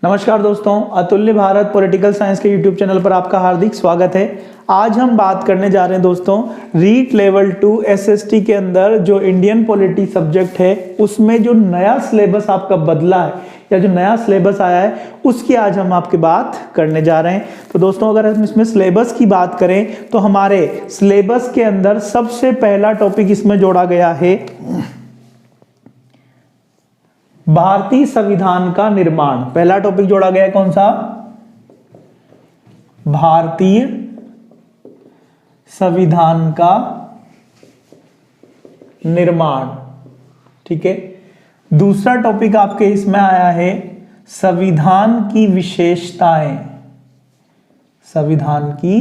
नमस्कार दोस्तों, अतुल्य भारत पॉलिटिकल साइंस के यूट्यूब चैनल पर आपका हार्दिक स्वागत है। आज हम बात करने जा रहे हैं दोस्तों रीट लेवल 2 एसएसटी के अंदर जो इंडियन पॉलिटी सब्जेक्ट है उसमें जो नया सिलेबस आपका बदला है या जो नया सिलेबस आया है उसकी आज हम आपकी बात करने जा रहे हैं। तो दोस्तों अगर हम इसमें सिलेबस की बात करें तो हमारे सिलेबस के अंदर सबसे पहला टॉपिक इसमें जोड़ा गया है भारतीय संविधान का निर्माण। पहला टॉपिक जोड़ा गया है कौन सा? भारतीय संविधान का निर्माण। ठीक है। दूसरा टॉपिक आपके इसमें आया है संविधान की विशेषताएं। संविधान की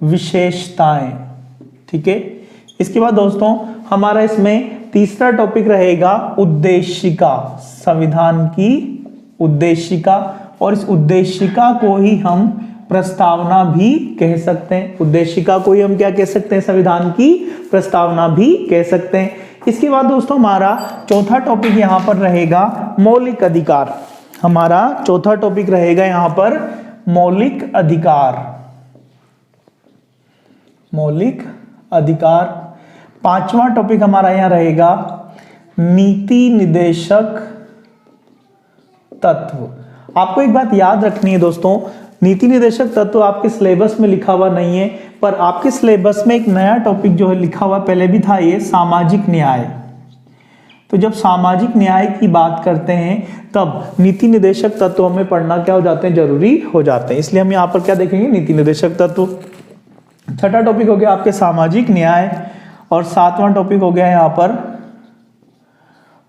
विशेषताएं। ठीक है। इसके बाद दोस्तों हमारा इसमें तीसरा टॉपिक रहेगा उद्देशिका। संविधान की उद्देशिका, और इस उद्देशिका को ही हम प्रस्तावना भी कह सकते हैं। उद्देशिका को ही हम क्या कह सकते हैं? संविधान की प्रस्तावना भी कह सकते हैं। इसके बाद दोस्तों हमारा चौथा टॉपिक यहां पर रहेगा मौलिक अधिकार। हमारा चौथा टॉपिक रहेगा यहां पर मौलिक अधिकार। मौलिक अधिकार। पांचवा टॉपिक हमारा यहां रहेगा नीति निदेशक तत्व। आपको एक बात याद रखनी है दोस्तों, नीति निदेशक तत्व आपके सिलेबस में लिखा हुआ नहीं है, पर आपके सिलेबस में एक नया टॉपिक जो है लिखा हुआ पहले भी था, ये सामाजिक न्याय। तो जब सामाजिक न्याय की बात करते हैं तब नीति निदेशक तत्व में पढ़ना क्या हो जाते हैं? जरूरी हो जाते हैं। इसलिए हम यहाँ पर क्या देखेंगे? नीति निदेशक तत्व। छठा टॉपिक हो गया आपके सामाजिक न्याय, और सातवां टॉपिक हो गया यहां पर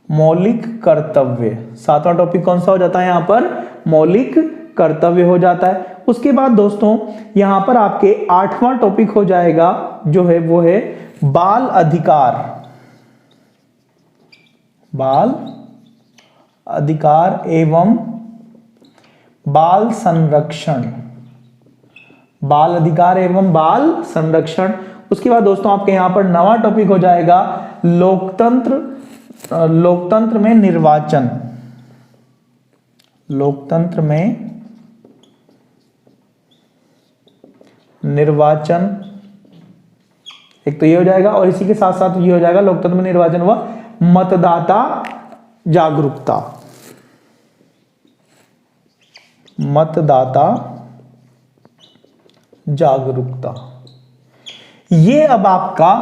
मौलिक कर्तव्य। सातवां टॉपिक कौन सा हो जाता है? यहां पर मौलिक कर्तव्य हो जाता है। उसके बाद दोस्तों यहां पर आपके आठवां टॉपिक हो जाएगा जो है वो है बाल अधिकार। बाल अधिकार एवं बाल संरक्षण। बाल अधिकार एवं बाल संरक्षण। उसके बाद दोस्तों आपके यहां पर नवा टॉपिक हो जाएगा लोकतंत्र। लोकतंत्र में निर्वाचन। लोकतंत्र में निर्वाचन एक तो ये हो जाएगा, और इसी के साथ साथ ये हो जाएगा लोकतंत्र में निर्वाचन व मतदाता जागरूकता। मतदाता जागरूकता। ये अब आपका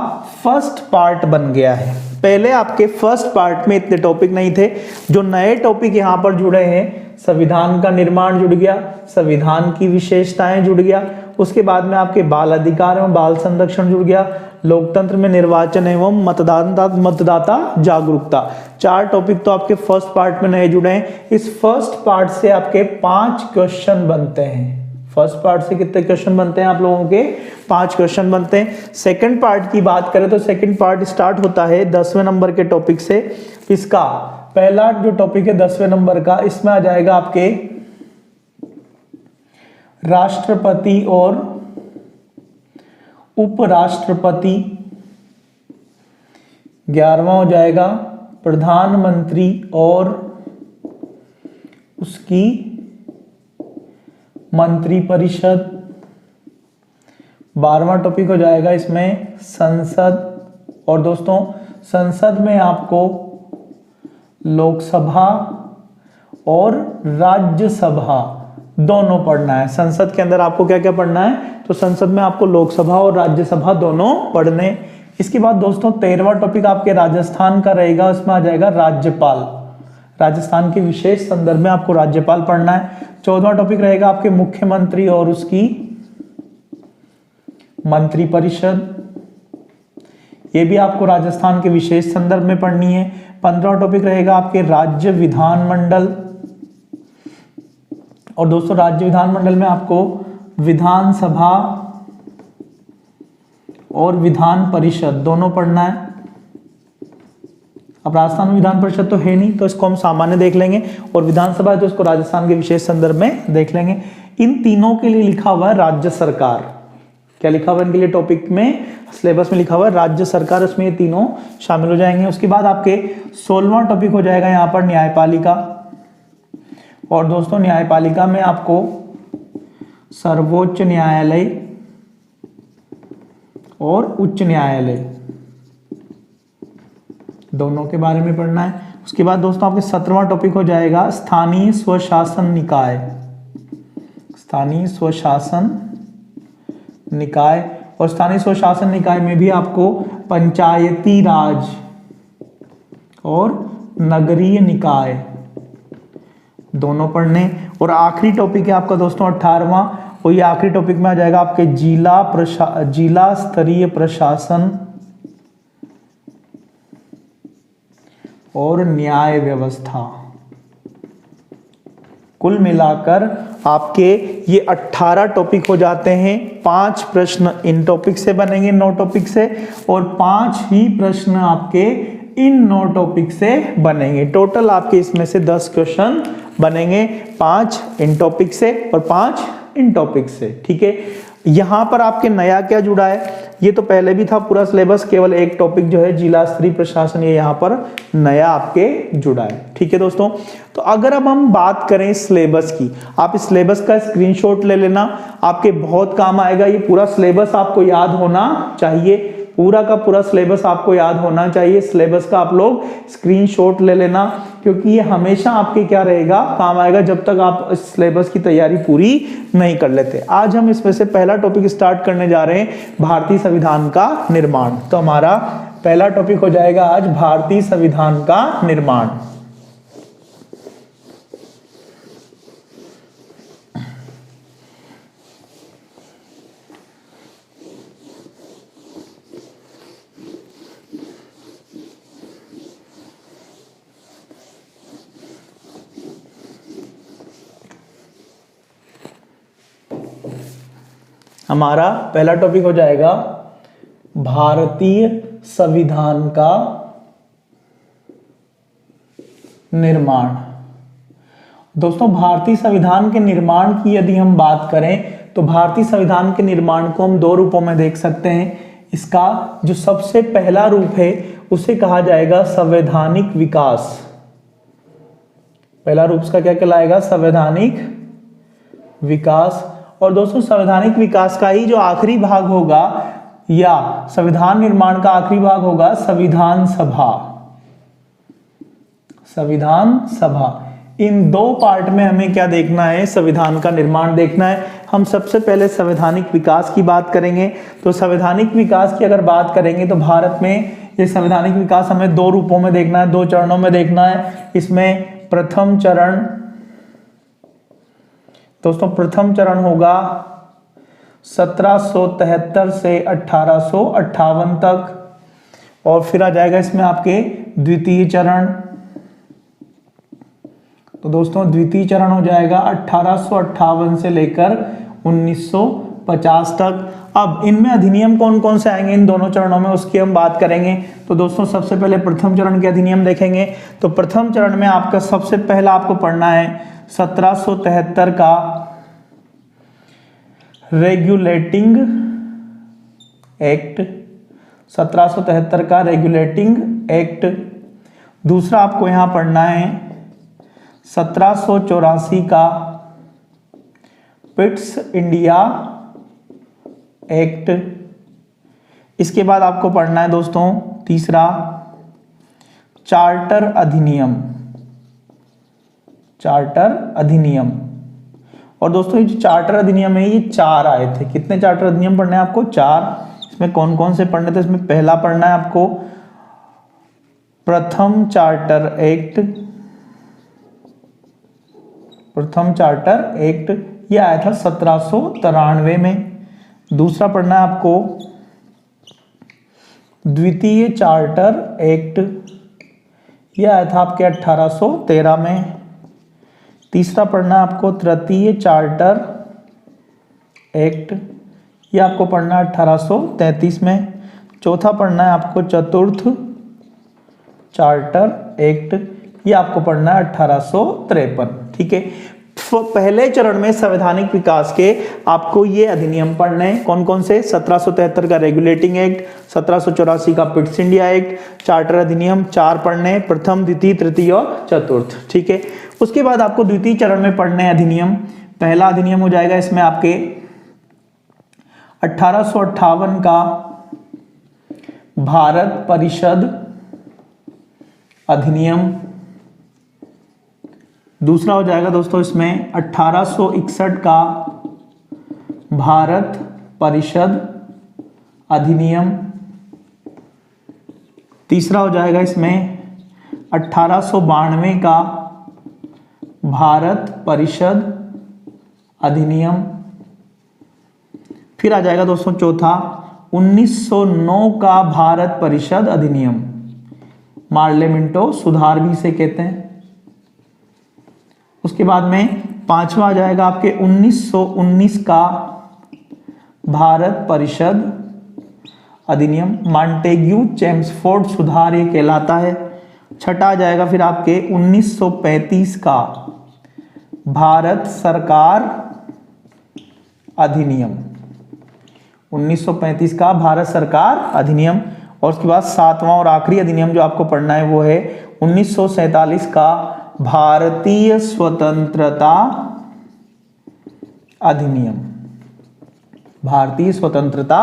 फर्स्ट पार्ट बन गया है। पहले आपके फर्स्ट पार्ट में इतने टॉपिक नहीं थे। जो नए टॉपिक यहां पर जुड़े हैं, संविधान का निर्माण जुड़ गया, संविधान की विशेषताएं जुड़ गया, उसके बाद में आपके बाल अधिकार एवं बाल संरक्षण जुड़ गया, लोकतंत्र में निर्वाचन एवं मतदाता जागरूकता। चार टॉपिक तो आपके फर्स्ट पार्ट में नए जुड़े हैं। इस फर्स्ट पार्ट से आपके 5 क्वेश्चन बनते हैं। फर्स्ट पार्ट से कितने क्वेश्चन बनते हैं आप लोगों के? 5 क्वेश्चन बनते हैं। सेकंड पार्ट की बात करें तो सेकंड पार्ट स्टार्ट होता है 10वें नंबर के टॉपिक से। इसका पहला जो टॉपिक है 10वें नंबर का, इसमें आ जाएगा आपके राष्ट्रपति और उपराष्ट्रपति। 11वां हो जाएगा प्रधानमंत्री और उसकी मंत्रिपरिषद। 12वां टॉपिक हो जाएगा इसमें संसद। और दोस्तों संसद में आपको लोकसभा और राज्यसभा दोनों पढ़ना है। संसद के अंदर आपको क्या क्या पढ़ना है? तो संसद में आपको लोकसभा और राज्यसभा दोनों पढ़ने। इसके बाद दोस्तों 13वां टॉपिक आपके राजस्थान का रहेगा, उसमें आ जाएगा राज्यपाल। राजस्थान के विशेष संदर्भ में आपको राज्यपाल पढ़ना है। 14वां टॉपिक रहेगा आपके मुख्यमंत्री और उसकी मंत्रिपरिषद। ये भी आपको राजस्थान के विशेष संदर्भ में पढ़नी है। 15वां टॉपिक रहेगा आपके राज्य विधानमंडल। और दोस्तों राज्य विधानमंडल में आपको विधानसभा और विधान परिषद दोनों पढ़ना है। अब राजस्थान में विधान परिषद तो है नहीं, तो इसको हम सामान्य देख लेंगे, और विधानसभा है तो इसको राजस्थान के विशेष संदर्भ में देख लेंगे। इन तीनों के लिए लिखा हुआ है राज्य सरकार। क्या लिखा हुआ है इनके लिए? टॉपिक में सिलेबस में लिखा हुआ है राज्य सरकार, उसमें ये तीनों शामिल हो जाएंगे। उसके बाद आपके 16वां टॉपिक हो जाएगा यहाँ पर न्यायपालिका। और दोस्तों न्यायपालिका में आपको सर्वोच्च न्यायालय और उच्च न्यायालय दोनों के बारे में पढ़ना है। उसके बाद दोस्तों आपके 17वां टॉपिक हो जाएगा स्थानीय स्वशासन निकाय। स्थानीय स्वशासन निकाय, और स्थानीय स्वशासन निकाय में भी आपको पंचायती राज और नगरीय निकाय दोनों पढ़ने। और आखिरी टॉपिक है आपका दोस्तों 18वां, और ये आखिरी टॉपिक में आ जाएगा आपके जिला स्तरीय प्रशासन और न्याय व्यवस्था। कुल मिलाकर आपके ये 18 टॉपिक हो जाते हैं। 5 प्रश्न इन टॉपिक से बनेंगे, 9 टॉपिक से, और 5 ही प्रश्न आपके इन 9 टॉपिक से बनेंगे। टोटल आपके इसमें से 10 क्वेश्चन बनेंगे, 5 इन टॉपिक से और 5 इन टॉपिक से। ठीक है, यहां पर आपके नया क्या जुड़ा है, ये तो पहले भी था पूरा सिलेबस, केवल एक टॉपिक जो है जिला स्तरीय प्रशासन, ये यहाँ पर नया आपके जुड़ा है। ठीक है दोस्तों, तो अगर अब हम बात करें सिलेबस की, आप इस सिलेबस का स्क्रीनशॉट ले लेना, आपके बहुत काम आएगा। ये पूरा सिलेबस आपको याद होना चाहिए, पूरा का पूरा सिलेबस आपको याद होना चाहिए। सिलेबस का आप लोग स्क्रीनशॉट ले लेना, क्योंकि ये हमेशा आपके क्या रहेगा, काम आएगा जब तक आप इस सिलेबस की तैयारी पूरी नहीं कर लेते। आज हम इसमें से पहला टॉपिक स्टार्ट करने जा रहे हैं, भारतीय संविधान का निर्माण। तो हमारा पहला टॉपिक हो जाएगा आज भारतीय संविधान का निर्माण। हमारा पहला टॉपिक हो जाएगा भारतीय संविधान का निर्माण। दोस्तों भारतीय संविधान के निर्माण की यदि हम बात करें तो भारतीय संविधान के निर्माण को हम 2 रूपों में देख सकते हैं। इसका जो सबसे पहला रूप है उसे कहा जाएगा संवैधानिक विकास। पहला रूप इसका क्या कहलाएगा, संवैधानिक विकास। और दोस्तों संवैधानिक विकास का ही जो आखिरी भाग होगा या संविधान निर्माण का आखिरी भाग होगा संविधान सभा। संविधान सभा, इन 2 पार्ट में हमें क्या देखना है, संविधान का निर्माण देखना है। हम सबसे पहले संवैधानिक विकास की बात करेंगे। तो संवैधानिक विकास की अगर बात करेंगे तो भारत में ये संवैधानिक विकास हमें 2 रूपों में देखना है, 2 चरणों में देखना है। इसमें प्रथम चरण, दोस्तों प्रथम चरण होगा 1773 से 1858 तक, और फिर आ जाएगा इसमें आपके द्वितीय चरण। तो दोस्तों द्वितीय चरण हो जाएगा 1858 से लेकर 1950 तक। अब इनमें अधिनियम कौन कौन से आएंगे इन दोनों चरणों में, उसकी हम बात करेंगे। तो दोस्तों सबसे पहले प्रथम चरण के अधिनियम देखेंगे। तो प्रथम चरण में आपका सबसे पहला आपको पढ़ना है 1773 का रेगुलेटिंग एक्ट। 1773 का रेगुलेटिंग एक्ट। दूसरा आपको यहां पढ़ना है 1784 का पिट्स इंडिया एक्ट। इसके बाद आपको पढ़ना है दोस्तों तीसरा चार्टर अधिनियम। चार्टर अधिनियम। और दोस्तों ये जो चार्टर अधिनियम है ये 4 आए थे। कितने चार्टर अधिनियम पढ़ने हैं आपको? 4। इसमें कौन कौन से पढ़ने थे? इसमें पहला पढ़ना है आपको प्रथम चार्टर एक्ट। प्रथम चार्टर एक्ट ये आया था 1793 में। दूसरा पढ़ना है आपको द्वितीय चार्टर एक्ट, ये आया था आपके 1813 में। तीसरा पढ़ना है आपको तृतीय चार्टर एक्ट, ये आपको पढ़ना है 1833 में। चौथा पढ़ना है आपको चतुर्थ चार्टर एक्ट, ये आपको पढ़ना है 1853। ठीक है, पहले चरण में संवैधानिक विकास के आपको ये अधिनियम पढ़ने हैं। कौन कौन से? 1773 का रेगुलेटिंग एक्ट, 1784 का पिट्स इंडिया एक्ट, चार्टर अधिनियम 4 पढ़ने, प्रथम द्वितीय तृतीय और चतुर्थ। ठीक है, उसके बाद आपको द्वितीय चरण में पढ़ने हैं अधिनियम। पहला अधिनियम हो जाएगा इसमें आपके 1858 का भारत परिषद अधिनियम। दूसरा हो जाएगा दोस्तों इसमें 1861 का भारत परिषद अधिनियम। तीसरा हो जाएगा इसमें 1892 का भारत परिषद अधिनियम। फिर आ जाएगा दोस्तों चौथा 1909 का भारत परिषद अधिनियम, मार्लेमेंटो सुधार भी इसे कहते हैं। उसके बाद में पांचवा आ जाएगा आपके 1919 का भारत परिषद अधिनियम, मॉन्टेग्यू चेम्सफोर्ड सुधार ये कहलाता है। छठा आ जाएगा फिर आपके 1935 का भारत सरकार अधिनियम, 1935 का भारत सरकार अधिनियम। और उसके बाद सातवां और आखिरी अधिनियम जो आपको पढ़ना है वो है 1947 का भारतीय स्वतंत्रता अधिनियम, भारतीय स्वतंत्रता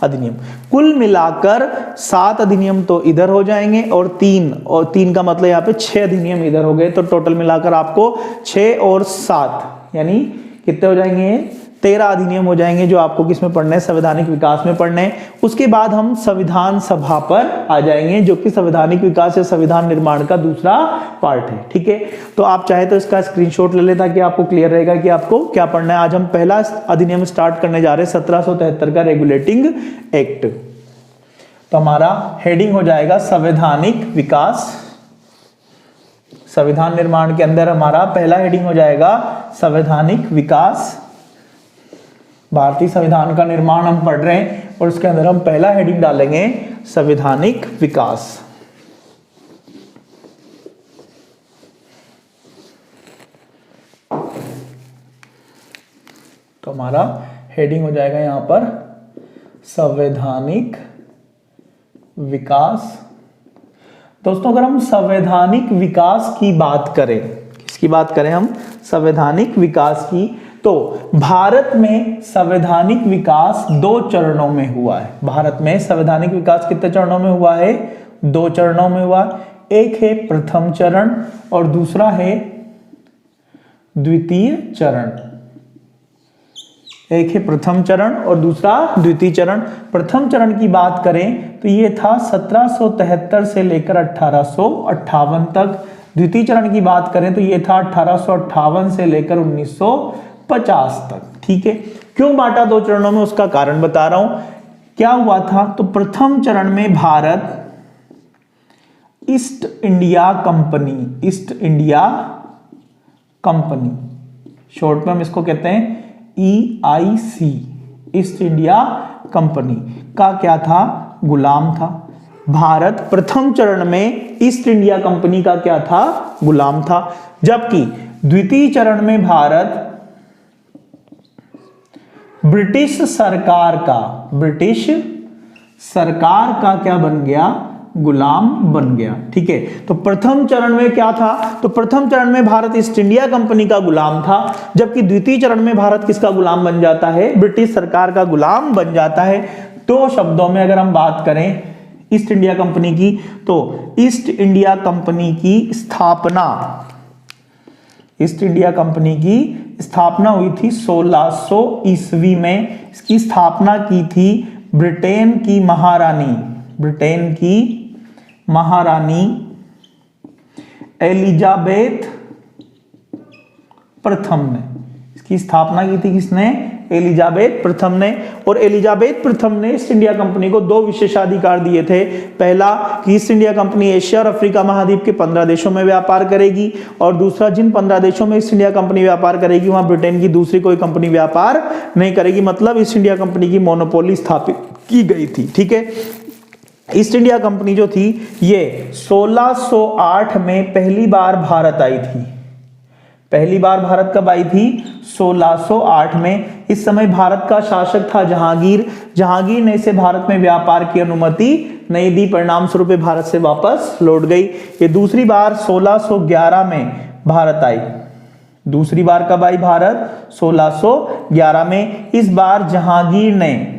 अधिनियम। कुल मिलाकर 7 अधिनियम तो इधर हो जाएंगे और 3 का मतलब यहाँ पे 6 अधिनियम इधर हो गए, तो टोटल मिलाकर आपको 6 और 7 यानी कितने हो जाएंगे, 13 अधिनियम हो जाएंगे जो आपको किसमें पढ़ने हैं, संवैधानिक विकास में पढ़ने हैं। उसके बाद हम संविधान सभा पर आ जाएंगे जो कि संवैधानिक विकास या संविधान निर्माण का दूसरा पार्ट है। ठीक है, तो आप चाहे तो इसका स्क्रीनशॉट ले लें ताकि आपको क्लियर रहेगा कि आपको क्या पढ़ना है। आज हम पहला अधिनियम स्टार्ट करने जा रहे हैं 1773 का रेगुलेटिंग एक्ट। तो हमारा हेडिंग हो जाएगा संवैधानिक विकास। संविधान निर्माण के अंदर हमारा पहला हेडिंग हो जाएगा संवैधानिक विकास। भारतीय संविधान का निर्माण हम पढ़ रहे हैं और उसके अंदर हम पहला हेडिंग डालेंगे संवैधानिक विकास। तो हमारा हेडिंग हो जाएगा यहां पर संवैधानिक विकास। दोस्तों अगर हम संवैधानिक विकास की बात करें, किसकी बात करें हम, संवैधानिक विकास की, तो भारत में संवैधानिक विकास 2 चरणों में हुआ है। भारत में संवैधानिक विकास कितने चरणों में हुआ है, 2 चरणों में हुआ। एक है प्रथम चरण और दूसरा है द्वितीय चरण। एक है प्रथम चरण और दूसरा द्वितीय चरण। प्रथम चरण की बात करें तो ये था 1773 से लेकर 1858 तक। द्वितीय चरण की बात करें तो ये था 1858 से लेकर 1950 तक। ठीक है, क्यों बांटा 2 चरणों में उसका कारण बता रहा हूं। क्या हुआ था, तो प्रथम चरण में Bharat east India company, short में हम इसको कहते हैं EIC, ईस्ट इंडिया कंपनी का क्या था, गुलाम था। भारत प्रथम चरण में ईस्ट इंडिया कंपनी का क्या था, गुलाम था। जबकि द्वितीय चरण में भारत ब्रिटिश सरकार का क्या बन गया, गुलाम बन गया। ठीक है, तो प्रथम चरण में क्या था, तो प्रथम चरण में भारत ईस्ट इंडिया कंपनी का गुलाम था, जबकि द्वितीय चरण में भारत किसका गुलाम बन जाता है, ब्रिटिश सरकार का गुलाम बन जाता है। 2 शब्दों में अगर हम बात करें ईस्ट इंडिया कंपनी की, तो ईस्ट इंडिया कंपनी की स्थापना हुई थी 1600 ईस्वी में। इसकी स्थापना की थी ब्रिटेन की महारानी एलिजाबेथ प्रथम ने। इसकी स्थापना की थी किसने, एलिजाबेथ प्रथम ने। और एलिजाबेथ प्रथम ने ईस्ट इंडिया कंपनी को 2 विशेषाधिकार दिए थे। पहला कि ईस्ट इंडिया कंपनी एशिया और अफ्रीका महाद्वीप के 15 देशों में व्यापार करेगी, और दूसरा जिन 15 देशों में ईस्ट इंडिया कंपनी व्यापार करेगी वहां ब्रिटेन की दूसरी कोई कंपनी व्यापार नहीं करेगी। मतलब ईस्ट इंडिया कंपनी की मोनोपोली स्थापित की गई थी। ठीक है, ईस्ट इंडिया कंपनी जो थी ये 1608 में पहली बार भारत आई थी। पहली बार भारत कब आई थी, 1608 में। इस समय भारत का शासक था जहांगीर ने इसे भारत में व्यापार की अनुमति नहीं दी, परिणाम स्वरूप भारत से वापस लौट गई। ये दूसरी बार 1611 में भारत आई। दूसरी बार कब आई भारत? 1611 में। इस बार जहांगीर ने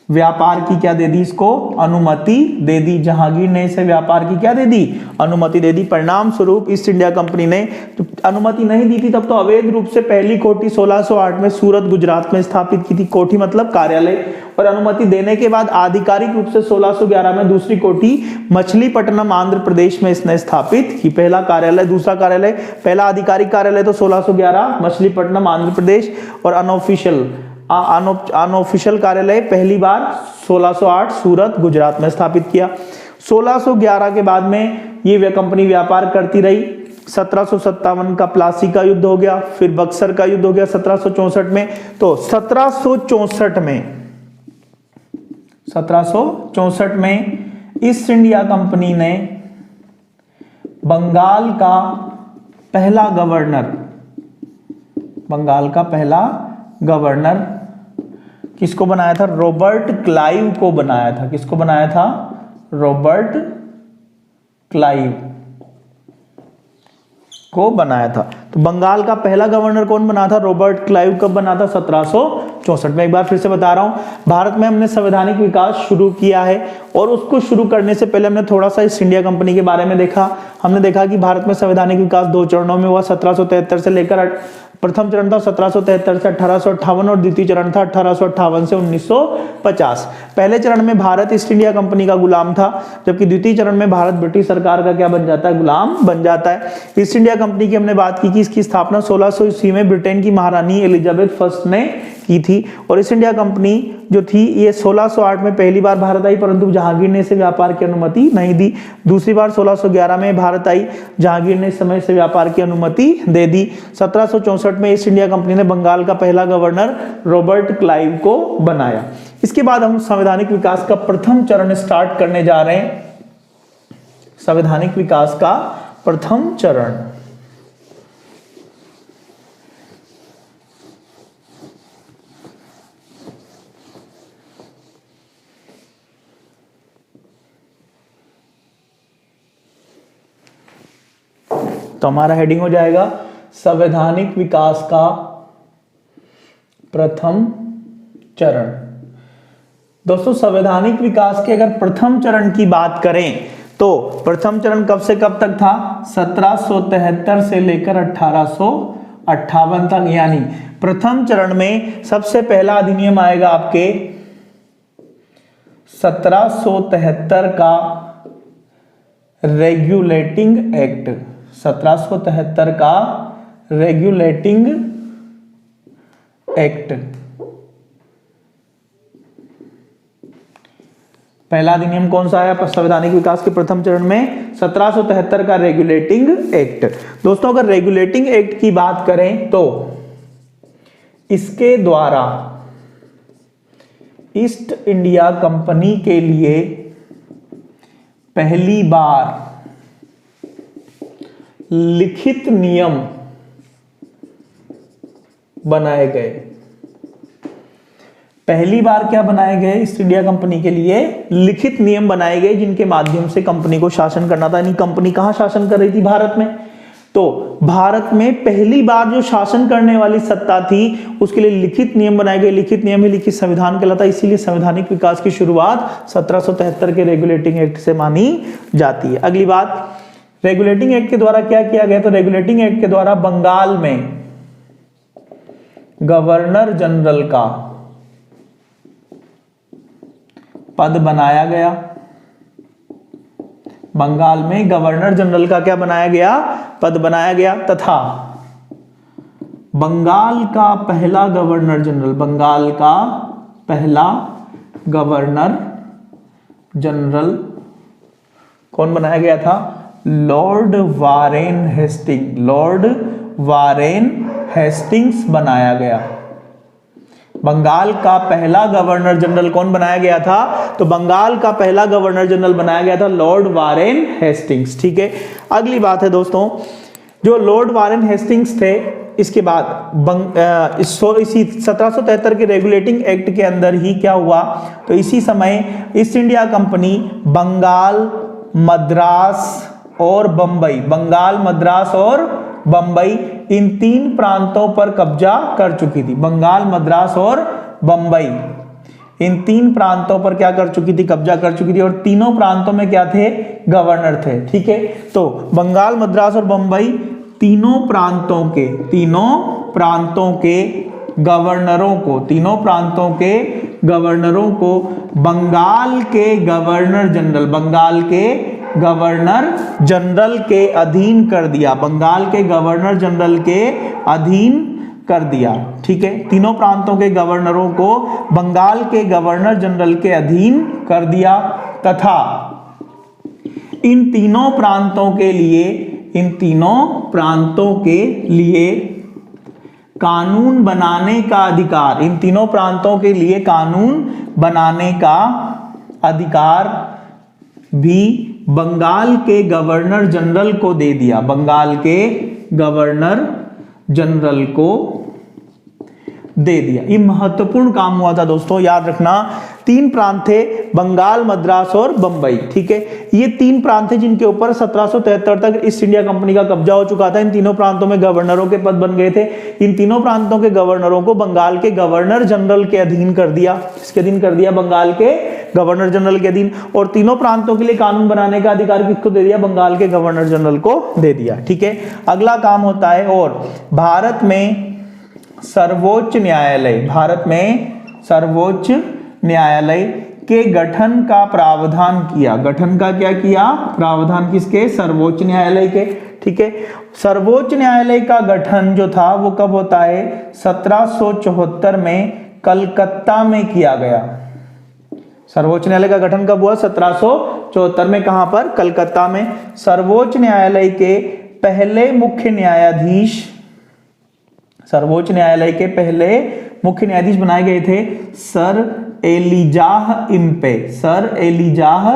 व्यापार की क्या दे दी, इसको अनुमति दे दी। जहांगीर ने इसे व्यापार की क्या दे दी, अनुमति दे दी। परिणाम स्वरूप ईस्ट इंडिया कंपनी ने तो अनुमति नहीं दी थी तब तो अवैध रूप से पहली कोठी 1608 में सूरत गुजरात में स्थापित की थी। कोठी मतलब कार्यालय। और अनुमति देने के बाद आधिकारिक रूप से 1611 में दूसरी कोठी मछलीपट्टनम आंध्र प्रदेश में इसने स्थापित की। पहला कार्यालय, दूसरा कार्यालय, पहला आधिकारिक कार्यालय तो 1611 मछलीपट्टनम आंध्र प्रदेश, और अनऑफिशियल कार्यालय पहली बार 1608 सूरत गुजरात में स्थापित किया। 1611 के बाद में ये कंपनी व्यापार करती रही। 1757 का प्लासी का युद्ध हो गया, फिर बक्सर का युद्ध हो गया 1764 में। तो 1764 में ईस्ट इंडिया कंपनी ने बंगाल का पहला गवर्नर किसको बनाया था? रॉबर्ट क्लाइव को बनाया था। किसको बनाया था? रॉबर्ट क्लाइव को बनाया था। तो बंगाल का पहला गवर्नर कौन बना था? Robert Clive. कब बना था? 1764 में। एक बार फिर से बता रहा हूं, भारत में हमने संवैधानिक विकास शुरू किया है और उसको शुरू करने से पहले हमने थोड़ा सा ईस्ट इंडिया कंपनी के बारे में देखा। हमने देखा कि भारत में संवैधानिक विकास 2 चरणों में हुआ। 1773 से लेकर प्रथम चरण था 1773 से 1858 और द्वितीय चरण था 1858 से 1950। पहले चरण में भारत ईस्ट इंडिया कंपनी का गुलाम था, जबकि द्वितीय चरण में भारत ब्रिटिश सरकार का क्या बन जाता है? गुलाम बन जाता है। ईस्ट इंडिया कंपनी की हमने बात की कि इसकी स्थापना 1600 ईस्वी में ब्रिटेन की महारानी एलिजाबेथ फर्स्ट ने की थी। और ईस्ट इंडिया कंपनी जो थी ये 1608 में पहली बार भारत आई, परंतु जहांगीर ने इसे व्यापार की अनुमति नहीं दी। दूसरी बार 1611 में भारत आई, जहांगीर ने इस समय से व्यापार की अनुमति दे दी। 1764 में ईस्ट इंडिया कंपनी ने बंगाल का पहला गवर्नर रॉबर्ट क्लाइव को बनाया। इसके बाद हम संवैधानिक विकास का प्रथम चरण स्टार्ट करने जा रहे हैं। संवैधानिक विकास का प्रथम चरण, तो हमारा हेडिंग हो जाएगा संवैधानिक विकास का प्रथम चरण। दोस्तों संवैधानिक विकास के अगर प्रथम चरण की बात करें तो प्रथम चरण कब से कब तक था? 1773 से लेकर 1858 तक। यानी प्रथम चरण में सबसे पहला अधिनियम आएगा आपके 1773 का रेगुलेटिंग एक्ट। 1773 का रेगुलेटिंग एक्ट पहला अधिनियम कौन सा आया संवैधानिक विकास के प्रथम चरण में? 1773 का रेगुलेटिंग एक्ट। दोस्तों अगर रेगुलेटिंग एक्ट की बात करें तो इसके द्वारा ईस्ट इंडिया कंपनी के लिए पहली बार लिखित नियम बनाए गए। पहली बार क्या बनाए गए? ईस्ट इंडिया कंपनी के लिए लिखित नियम बनाए गए जिनके माध्यम से कंपनी को शासन करना था। यानी कंपनी कहां शासन कर रही थी? भारत में। तो भारत में पहली बार जो शासन करने वाली सत्ता थी उसके लिए लिखित नियम बनाए गए। लिखित नियम ही लिखित संविधान कहलाता है। इसीलिए संवैधानिक विकास की शुरुआत 1773 के रेगुलेटिंग एक्ट से मानी जाती है। अगली बात, रेगुलेटिंग एक्ट के द्वारा क्या किया गया? तो रेगुलेटिंग एक्ट के द्वारा बंगाल में गवर्नर जनरल का पद बनाया गया। बंगाल में गवर्नर जनरल का क्या बनाया गया? पद बनाया गया। तथा बंगाल का पहला गवर्नर जनरल, बंगाल का पहला गवर्नर जनरल कौन बनाया गया था? Lord Warren Hasting. Lord Warren Hastings बनाया गया। बंगाल का पहला गवर्नर जनरल कौन बनाया गया था? तो बंगाल का पहला गवर्नर जनरल बनाया गया था लॉर्ड वारेन हेस्टिंग्स। ठीक है। अगली बात है दोस्तों, जो लॉर्ड वारेन हेस्टिंग्स थे, इसके बाद इसी 1773 के रेगुलेटिंग एक्ट के अंदर ही क्या हुआ? तो इसी समय East India Company Bengal, Madras और बंबई, बंगाल, मद्रास और बंबई, इन 3 प्रांतों पर कब्जा कर चुकी थी। बंगाल, मद्रास और बंबई, इन 3 प्रांतों पर क्या कर चुकी थी? कब्जा कर चुकी थी। और तीनों प्रांतों में क्या थे? गवर्नर थे। ठीक है, तो बंगाल, मद्रास और बंबई, तीनों प्रांतों के गवर्नरों को, तीनों प्रांतों के गवर्नरों को बंगाल के गवर्नर जनरल, बंगाल के गवर्नर जनरल के अधीन कर दिया, बंगाल के गवर्नर जनरल के अधीन कर दिया। ठीक है, तीनों प्रांतों के गवर्नरों को बंगाल के गवर्नर जनरल के अधीन कर दिया तथा इन तीनों प्रांतों के लिए कानून बनाने का अधिकार, इन तीनों प्रांतों के लिए कानून बनाने का अधिकार भी बंगाल के गवर्नर जनरल को दे दिया, बंगाल के गवर्नर जनरल को दे दिया। ये महत्वपूर्ण काम हुआ था दोस्तों, याद रखना। 3 प्रांत थे, बंगाल, मद्रास और बंबई। ठीक है, ये 3 प्रांत थे जिनके ऊपर 1773 तक ईस्ट इंडिया कंपनी का कब्जा हो चुका था। इन तीनों प्रांतों में गवर्नरों के पद बन गए थे। इन तीनों प्रांतों के गवर्नरों को बंगाल के गवर्नर जनरल के अधीन कर दिया। किसके अधीन कर दिया? बंगाल के गवर्नर जनरल के अधीन। और तीनों प्रांतों के लिए कानून बनाने का अधिकार किसको दे दिया? बंगाल के गवर्नर जनरल को दे दिया। ठीक है, अगला काम होता है और भारत में सर्वोच्च न्यायालय के गठन का प्रावधान किया। गठन का क्या किया? प्रावधान किसके? सर्वोच्च न्यायालय के। ठीक है, सर्वोच्च न्यायालय का गठन जो था वो कब होता है? 1774 में कलकत्ता में किया गया। सर्वोच्च न्यायालय का गठन कब हुआ? 1774 में। कहां पर? कलकत्ता में। सर्वोच्च न्यायालय के पहले मुख्य न्यायाधीश, सर्वोच्च न्यायालय के पहले मुख्य न्यायाधीश बनाए गए थे sir Elijah Impey, sir Elijah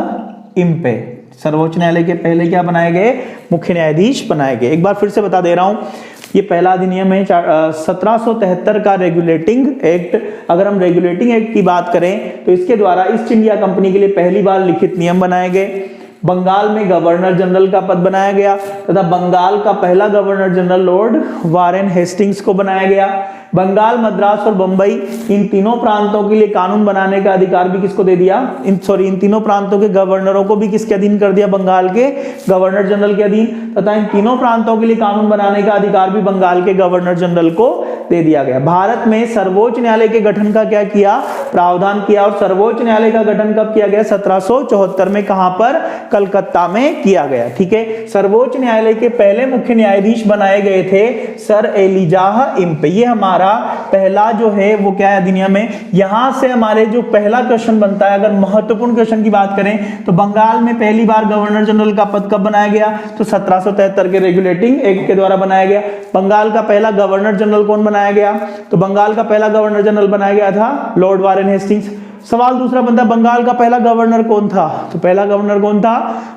Impey. सर्वोच्च न्यायालय के पहले क्या बनाए गए? मुख्य न्यायाधीश बनाए गए। एक बार फिर से बता दे रहा हूं, ये पहला अधिनियम है 1773 का रेगुलेटिंग एक्ट। अगर हम रेगुलेटिंग एक्ट की बात करें तो इसके द्वारा ईस्ट इंडिया कंपनी के लिए पहली बार लिखित नियम बनाए गए। बंगाल में गवर्नर जनरल का पद बनाया गया तथा बंगाल का पहला governor general Lord Warren Hastings को बनाया गया। बंगाल, मद्रास और बंबई, इन तीनों प्रांतों के लिए कानून बनाने का अधिकार भी किसको दे दिया? इन तीनों प्रांतों के गवर्नरों को भी किसके अधीन कर दिया? बंगाल के गवर्नर जनरल के अधीन। तथा इन तीनों प्रांतों के लिए कानून बनाने का अधिकार भी बंगाल के गवर्नर जनरल को दे दिया गया। भारत में सर्वोच्च न्यायालय के गठन का क्या किया? प्रावधान किया। और सर्वोच्च न्यायालय का गठन कब किया गया? 1774 में। कहां पर? कलकत्ता में किया गया। ठीक है, सर्वोच्च न्यायालय के पहले मुख्य न्यायाधीश बनाए गए थे सर एलिजाह इम्पे। ये हमारा पहला जो है वो क्या है? अधिनियम है। यहां से हमारे जो पहला क्वेश्चन बनता है, अगर महत्वपूर्ण क्वेश्चन की बात करें तो बंगाल में पहली बार गवर्नर जनरल का पद कब बनाया गया? तो 1773 के रेगुलेटिंग एक्ट के द्वारा बनाया गया। बंगाल का पहला गवर्नर जनरल कौन बनाया गया? तो बंगाल का पहला गवर्नर जनरल बनाया गया था लॉर्ड वारेन हेस्टिंग्स। सवाल दूसरा बनता है, बंगाल का पहला गवर्नर कौन था? तो पहला गवर्नर कौन था?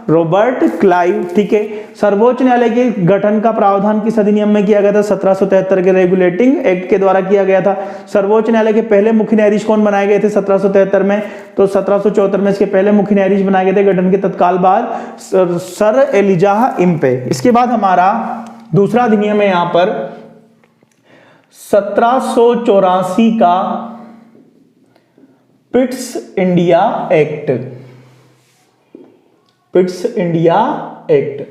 Robert Clive. ठीक है, सर्वोच्च न्यायालय के गठन का प्रावधान किस अधिनियम में किया गया था? 1773 के रेगुलेटिंग एक्ट के द्वारा किया गया था। सर्वोच्च न्यायालय के पहले मुख्य न्यायाधीश कौन बनाए गए थे 1773 में? तो 1774 में इसके पहले मुख्य न्यायाधीश बनाए गए थे गठन के तत्काल बाद सर एलिजाह इम्पे। इसके बाद हमारा दूसरा अधिनियम है यहां पर 1784 का Pitt's India act. Pitt's India act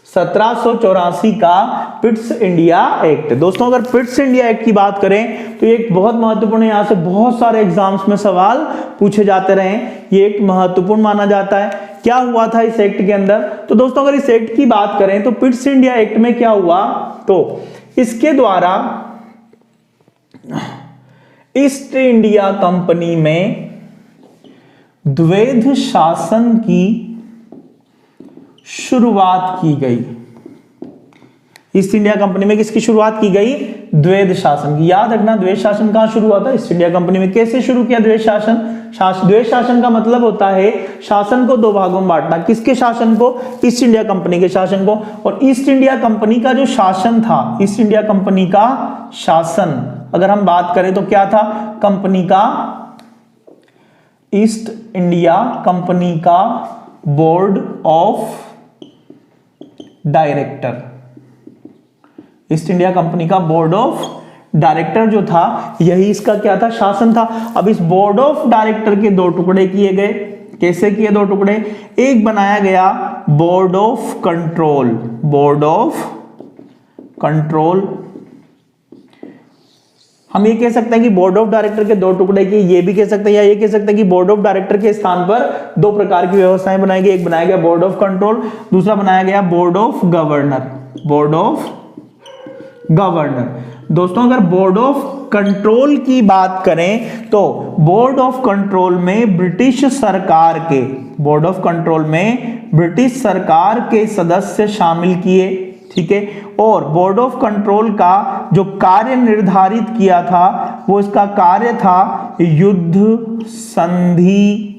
1784 का पिट्स इंडिया एक्ट। दोस्तों अगर पिट्स इंडिया एक्ट की बात करें तो ये एक बहुत महत्वपूर्ण है। यहां से बहुत सारे एग्जाम्स में सवाल पूछे जाते रहे। ये एक महत्वपूर्ण माना जाता है। क्या हुआ था इस एक्ट के अंदर? तो दोस्तों अगर इस एक्ट की बात करें तो पिट्स इंडिया एक्ट में क्या हुआ? तो इसके द्वारा ईस्ट इंडिया कंपनी में द्वैध शासन की शुरुआत की गई। ईस्ट इंडिया कंपनी में किसकी शुरुआत की गई? द्वैध शासन की। याद रखना, द्वैध शासन कहां शुरू हुआ था? ईस्ट इंडिया कंपनी में। कैसे शुरू किया द्वैध शासन? द्वैध शासन का मतलब होता है शासन को 2 भागों में बांटना। किसके शासन को? ईस्ट इंडिया कंपनी के शासन को। और ईस्ट इंडिया कंपनी का जो शासन था, ईस्ट इंडिया कंपनी का शासन अगर हम बात करें तो क्या था? कंपनी का, ईस्ट इंडिया कंपनी का board of director, east India company का बोर्ड ऑफ डायरेक्टर जो था यही इसका क्या था, शासन था। अब इस बोर्ड ऑफ डायरेक्टर के दो टुकड़े किए गए। कैसे किए दो टुकड़े? एक बनाया गया board of control, board of control. हम ये कह सकते हैं कि बोर्ड ऑफ डायरेक्टर के दो टुकड़े किए, ये भी कह सकते हैं, या ये कह सकते हैं कि बोर्ड ऑफ डायरेक्टर के स्थान पर दो प्रकार की व्यवस्थाएं बनाई गई। एक बनाया गया बोर्ड ऑफ कंट्रोल, दूसरा बनाया गया board of governor, board of governor. दोस्तों अगर बोर्ड ऑफ कंट्रोल की बात करें तो बोर्ड ऑफ कंट्रोल में ब्रिटिश सरकार के, बोर्ड ऑफ कंट्रोल में ब्रिटिश सरकार के सदस्य शामिल किए, ठीक है। और बोर्ड ऑफ कंट्रोल का जो कार्य निर्धारित किया था वो इसका कार्य था युद्ध संधि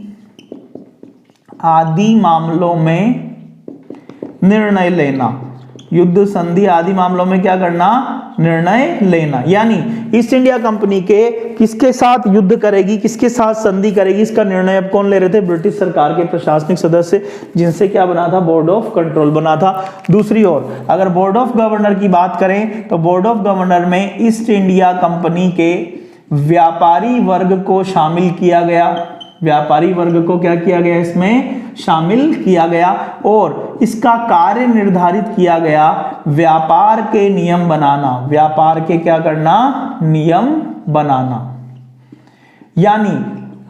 आदि मामलों में निर्णय लेना, युद्ध संधि आदि मामलों में क्या करना, निर्णय लेना। यानी ईस्ट इंडिया कंपनी के किसके साथ युद्ध करेगी, किसके साथ संधि करेगी, इसका निर्णय अब कौन ले रहे थे, ब्रिटिश सरकार के प्रशासनिक सदस्य, जिनसे क्या बना था, बोर्ड ऑफ कंट्रोल बना था। दूसरी ओर अगर बोर्ड ऑफ गवर्नर की बात करें तो बोर्ड ऑफ गवर्नर में ईस्ट इंडिया कंपनी के व्यापारी वर्ग को शामिल किया गया, व्यापारी वर्ग को क्या किया गया, इसमें शामिल किया गया। और इसका कार्य निर्धारित किया गया व्यापार के नियम बनाना, व्यापार के क्या करना, नियम बनाना। यानी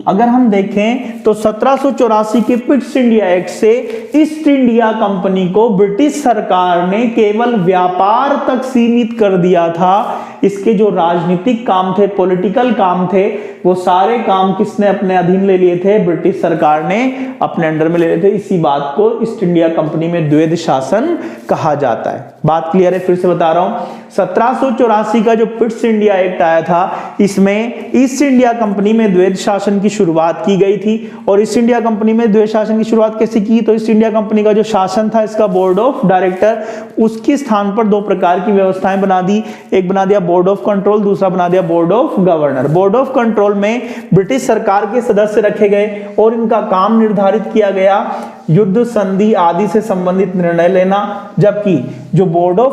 अगर हम देखें तो 1784 के पिट्स इंडिया एक्ट से ईस्ट इंडिया कंपनी को ब्रिटिश सरकार ने केवल व्यापार तक सीमित कर दिया था। इसके जो राजनीतिक काम थे, पॉलिटिकल काम थे, वो सारे काम किसने अपने अधीन ले लिए थे, ब्रिटिश सरकार ने अपने अंडर में ले लिए थे। इसी बात को ईस्ट इंडिया कंपनी में द्वैध शासन कहा जाता है। बात क्लियर है? फिर से बता रहा हूं, 1784 का जो पिट्स इंडिया एक्ट आया था, इसमें ईस्ट इंडिया कंपनी में द्वैध शासन की शुरुआत की गई थी। और ईस्ट इंडिया कंपनी में द्वैध शासन की शुरुआत कैसे की, तो ईस्ट इंडिया कंपनी का जो शासन था, इसका बोर्ड ऑफ डायरेक्टर, उसके स्थान पर दो प्रकार की व्यवस्थाएं बना दी। एक बना दिया बोर्ड ऑफ कंट्रोल, दूसरा बना दिया board of governor. Board of control में ब्रिटिश सरकार के सदस्य रखे गए और इनका काम निर्धारित किया गया युद्ध संधि आदि से संबंधित निर्णय लेना। जबकि जो बोर्ड ऑफ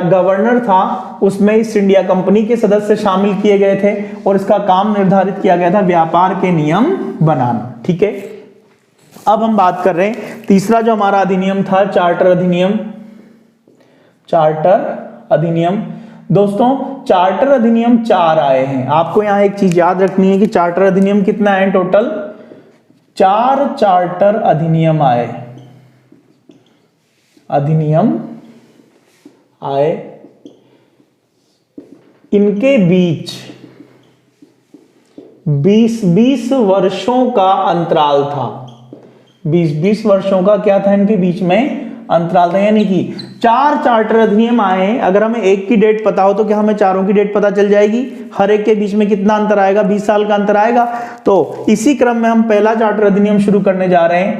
गवर्नर था उसमें ईस्ट इंडिया कंपनी के सदस्य शामिल किए गए थे और इसका काम निर्धारित किया गया था व्यापार के नियम बनाना, ठीक है। अब हम बात कर रहे हैं तीसरा जो हमारा अधिनियम था, चार्टर अधिनियम। चार्टर अधिनियम दोस्तों, चार्टर अधिनियम 4 आए हैं। आपको यहां एक चीज याद रखनी है कि चार्टर अधिनियम कितना है, टोटल 4 चार्टर अधिनियम आए, अधिनियम आए। इनके बीच 20-20 वर्षों का अंतराल था, 20-20 वर्षों का क्या था इनके बीच में अंतराल था। यानी कि 4 चार्टर अधिनियम आए। अगर हमें एक की डेट पता हो तो क्या हमें चारों की डेट पता चल जाएगी? हर एक के बीच में कितना अंतर आएगा, 20 साल का अंतर आएगा। तो इसी क्रम में हम पहला चार्टर अधिनियम शुरू करने जा रहे हैं,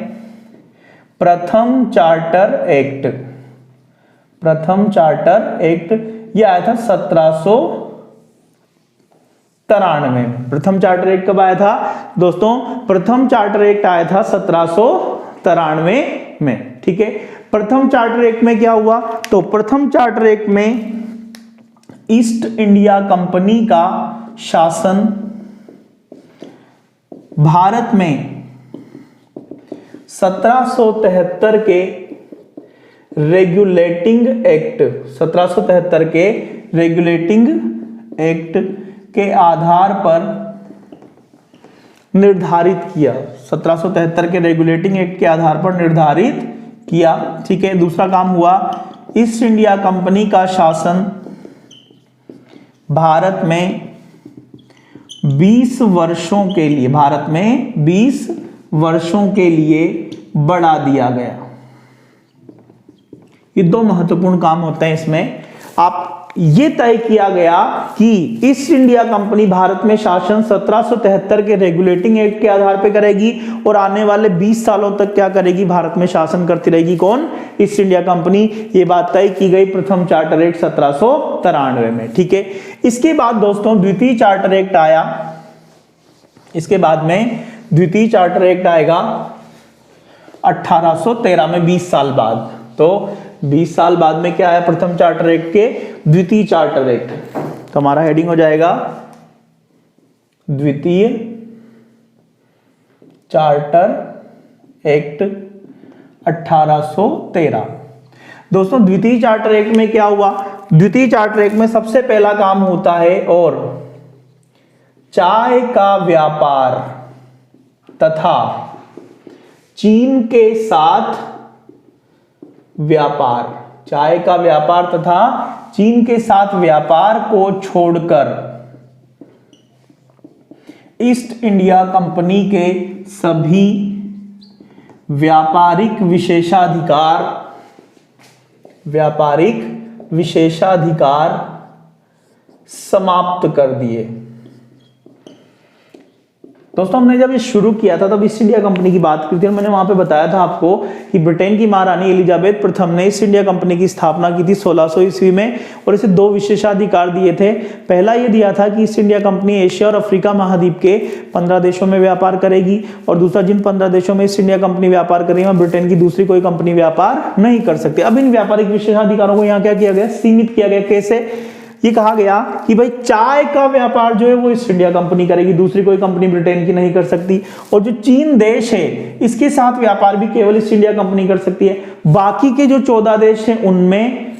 प्रथम चार्टर एक्ट। प्रथम चार्टर एक्ट यह आया था 1793। प्रथम चार्टर एक्ट कब आया था दोस्तों? प्रथम चार्टर एक्ट आया था 1793 में, ठीक है। प्रथम चार्टर एक्ट में क्या हुआ, तो प्रथम चार्टर एक्ट में ईस्ट इंडिया कंपनी का शासन भारत में 1773 के रेगुलेटिंग एक्ट, 1773 के रेगुलेटिंग एक्ट के आधार पर निर्धारित किया। 1773 के रेगुलेटिंग एक्ट के आधार पर निर्धारित किया, ठीक है। दूसरा काम हुआ, ईस्ट इंडिया कंपनी का शासन भारत में 20 वर्षों के लिए, भारत में 20 वर्षों के लिए बढ़ा दिया गया। ये दो महत्वपूर्ण काम होते हैं इसमें। आप ये तय किया गया कि ईस्ट इंडिया कंपनी भारत में शासन 1773 के रेगुलेटिंग एक्ट के आधार पर करेगी और आने वाले 20 सालों तक क्या करेगी, भारत में शासन करती रहेगी। कौन? East India company. ये बात तय की गई प्रथम चार्टर एक्ट 1793 में, ठीक है। इसके बाद दोस्तों द्वितीय चार्टर एक्ट आया। इसके बाद में द्वितीय चार्टर एक्ट आएगा 1813 में, 20 साल बाद। तो 20 साल बाद में क्या आया प्रथम चार्टर एक्ट के द्वितीय चार्टर एक्ट। तो हमारा हेडिंग हो जाएगा द्वितीय चार्टर एक्ट 1813। दोस्तों द्वितीय चार्टर एक्ट में क्या हुआ, द्वितीय चार्टर एक्ट में सबसे पहला काम होता है और चाय का व्यापार तथा चीन के साथ व्यापार, चाय का व्यापार तथा चीन के साथ व्यापार को छोड़कर ईस्ट इंडिया कंपनी के सभी व्यापारिक विशेषाधिकार समाप्त कर दिए। दोस्तों हमने जब ये शुरू किया था तब ईस्ट इंडिया कंपनी की बात की थी और मैंने वहां पे बताया था आपको कि ब्रिटेन की महारानी एलिजाबेथ प्रथम ने ईस्ट इंडिया कंपनी की स्थापना की थी 1600 ईस्वी में और इसे 2 विशेषाधिकार दिए थे। पहला ये दिया था कि ईस्ट इंडिया कंपनी एशिया और अफ्रीका महाद्वीप के 15 देशों में व्यापार करेगी और दूसरा जिन 15 देशों में ईस्ट इंडिया कंपनी व्यापार करेगी वहां ब्रिटेन की दूसरी कोई कंपनी व्यापार नहीं कर सकती। अब इन व्यापारिक विशेषाधिकारों को यहाँ क्या किया गया, सीमित किया गया। कैसे, ये कहा गया कि भाई चाय का व्यापार जो है वो ईस्ट इंडिया कंपनी करेगी, दूसरी कोई कंपनी ब्रिटेन की नहीं कर सकती, और जो चीन देश है इसके साथ व्यापार भी केवल ईस्ट इंडिया कंपनी कर सकती है। बाकी के जो 14 देश हैं उनमें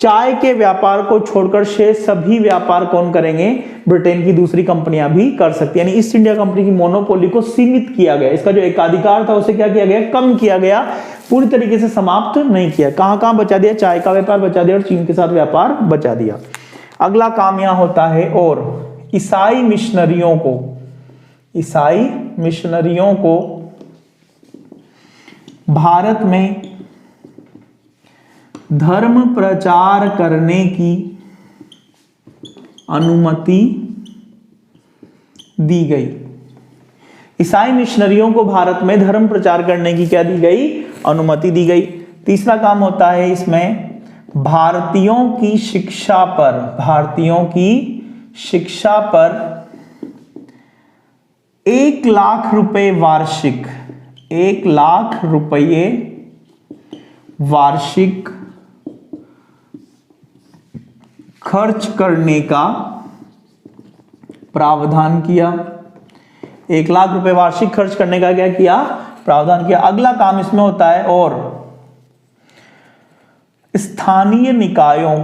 चाय के व्यापार को छोड़कर शेष सभी व्यापार कौन करेंगे, ब्रिटेन की दूसरी कंपनियां भी कर सकती है। यानी ईस्ट इंडिया कंपनी की मोनोपोली को सीमित किया गया, इसका जो एकाधिकार था उसे क्या किया गया, कम किया गया, पूरी तरीके से समाप्त नहीं किया। कहां कहां बचा दिया, चाय का व्यापार बचा दिया और चीन के साथ व्यापार बचा दिया। अगला काम यहां होता है और ईसाई मिशनरियों को भारत में धर्म प्रचार करने की अनुमति दी गई। ईसाई मिशनरियों को भारत में धर्म प्रचार करने की क्या दी गई, अनुमति दी गई। तीसरा काम होता है इसमें भारतीयों की शिक्षा पर 1 लाख रुपए वार्षिक, 1 लाख रुपये वार्षिक खर्च करने का प्रावधान किया। 1 लाख रुपए वार्षिक खर्च करने का क्या किया, प्रावधान किया। अगला काम इसमें होता है और स्थानीय निकायों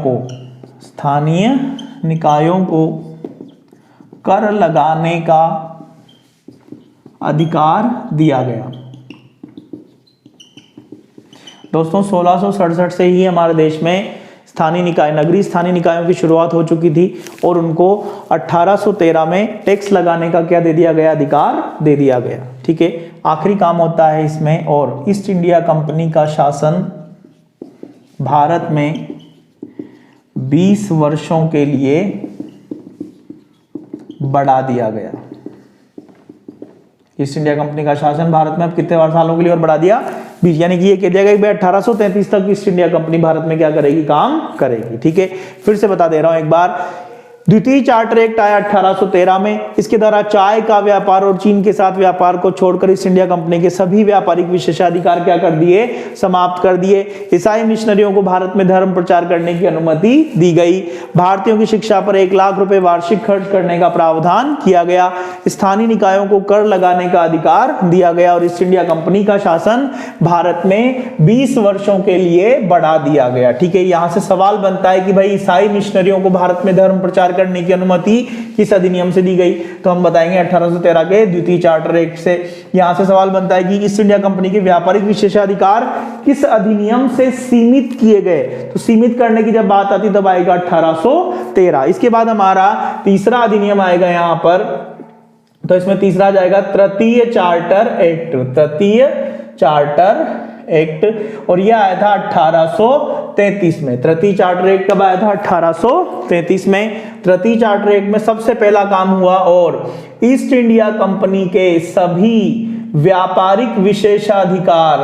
को कर लगाने का अधिकार दिया गया। दोस्तों 1667 से ही हमारे देश में स्थानीय निकाय, नगरीय स्थानीय निकायों की शुरुआत हो चुकी थी और उनको 1813 में टैक्स लगाने का क्या दे दिया गया, अधिकार दे दिया गया। ठीक है, आखिरी काम होता है इसमें और ईस्ट इंडिया कंपनी का शासन भारत में 20 वर्षों के लिए बढ़ा दिया गया। ईस्ट इंडिया कंपनी का शासन भारत में अब कितने सालों के लिए और बढ़ा दिया, 20। यानी कि ये कह दिया गया कि 1833 तक ईस्ट इंडिया कंपनी भारत में क्या करेगी, काम करेगी। ठीक है, फिर से बता दे रहा हूं एक बार, द्वितीय चार्टर एक्ट आया 1813 में। इसके द्वारा चाय का व्यापार और चीन के साथ व्यापार को छोड़कर ईस्ट इंडिया कंपनी के सभी व्यापारिक विशेषाधिकार क्या कर दिए, समाप्त कर दिए। ईसाई मिशनरियों को भारत में धर्म प्रचार करने की अनुमति दी गई। भारतीयों की शिक्षा पर 1 लाख रुपए वार्षिक खर्च करने का प्रावधान किया गया। स्थानीय निकायों को कर लगाने का अधिकार दिया गया और ईस्ट इंडिया कंपनी का शासन भारत में 20 वर्षों के लिए बढ़ा दिया गया। ठीक है, यहां से सवाल बनता है कि भाई ईसाई मिशनरियों को भारत में धर्म प्रचार करने की अनुमति किस अधिनियम से दी गई, तो हम बताएंगे 1813 के द्वितीय चार्टर एक्ट से। यहां से सवाल बनता है कि ईस्ट इंडिया कंपनी के व्यापारिक विशेषाधिकार किस अधिनियम से सीमित किए गए, तो सीमित करने की जब बात आती तब आएगा 1813। इसके बाद हमारा तीसरा अधिनियम आएगा यहां पर, तो इसमें तीसरा आ जाएगा तृतीय चार्टर एक्ट, तृतीय चार्टर एक्ट, और यह आया था 1833 में। तृतीय चार्टर एक्ट कब आया था, 1833 में। तृतीय चार्टर एक्ट में सबसे पहला काम हुआ और ईस्ट इंडिया कंपनी के सभी व्यापारिक विशेषाधिकार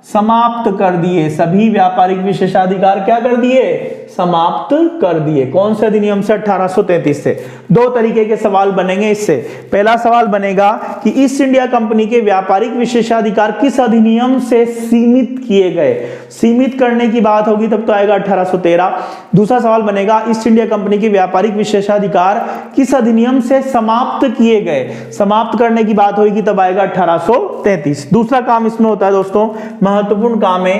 समाप्त कर दिए, सभी व्यापारिक विशेषाधिकार क्या कर दिए, समाप्त कर दिए। कौन से अधिनियम से, 1833 से। दो तरीके के सवाल बनेंगे इससे। पहला सवाल बनेगा कि ईस्ट इंडिया कंपनी के व्यापारिक विशेषाधिकार किस अधिनियम से सीमित किए गए, सीमित करने की बात होगी तब तो आएगा 1813। दूसरा सवाल बनेगा ईस्ट इंडिया कंपनी के व्यापारिक विशेषाधिकार किस अधिनियम से समाप्त किए गए, समाप्त करने की बात होगी तब आएगा 1833। दूसरा काम इसमें होता है दोस्तों, महत्वपूर्ण काम है,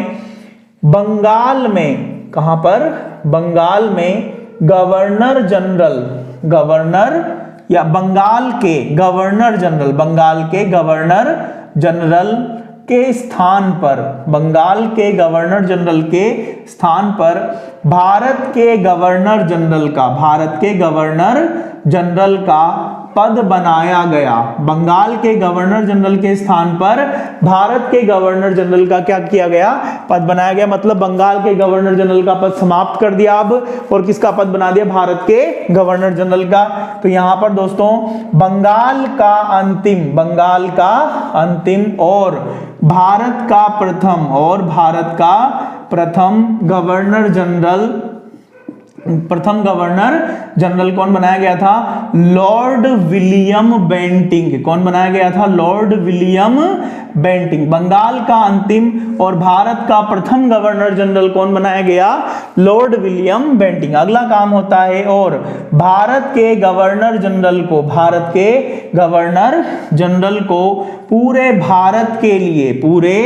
बंगाल में, कहां पर, बंगाल में गवर्नर जनरल, गवर्नर या बंगाल के गवर्नर जनरल, बंगाल के गवर्नर जनरल के स्थान पर, बंगाल के गवर्नर जनरल के स्थान पर भारत के गवर्नर जनरल का, भारत के गवर्नर जनरल का पद बनाया गया। बंगाल के गवर्नर जनरल के स्थान पर भारत के गवर्नर जनरल का क्या किया गया, पद बनाया गया। मतलब बंगाल के गवर्नर जनरल का पद समाप्त कर दिया अब, और किसका पद बना दिया, भारत के गवर्नर जनरल का। तो यहां पर दोस्तों बंगाल का अंतिम, बंगाल का अंतिम और भारत का प्रथम, और भारत का प्रथम गवर्नर जनरल, प्रथम गवर्नर जनरल कौन बनाया गया था, लॉर्ड विलियम बेंटिंक। कौन बनाया गया था, लॉर्ड विलियम बेंटिंक। बंगाल का अंतिम और भारत का प्रथम गवर्नर जनरल कौन बनाया गया, लॉर्ड विलियम बेंटिंक। अगला काम होता है, और भारत के गवर्नर जनरल को, भारत के गवर्नर जनरल को पूरे भारत के लिए, पूरे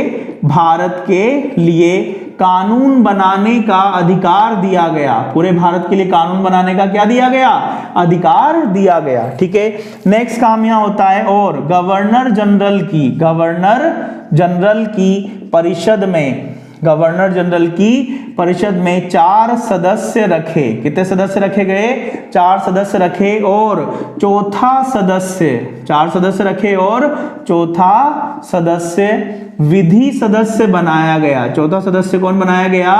भारत के लिए कानून बनाने का अधिकार दिया गया। पूरे भारत के लिए कानून बनाने का क्या दिया गया, अधिकार दिया गया। ठीक है, नेक्स्ट काम यहां होता है, और गवर्नर जनरल की, गवर्नर जनरल की परिषद में, गवर्नर जनरल की परिषद में 4 सदस्य रखे। कितने सदस्य रखे गए, 4 सदस्य रखे, और चौथा सदस्य, 4 सदस्य रखे और चौथा सदस्य विधि सदस्य बनाया गया। चौथा सदस्य कौन बनाया गया,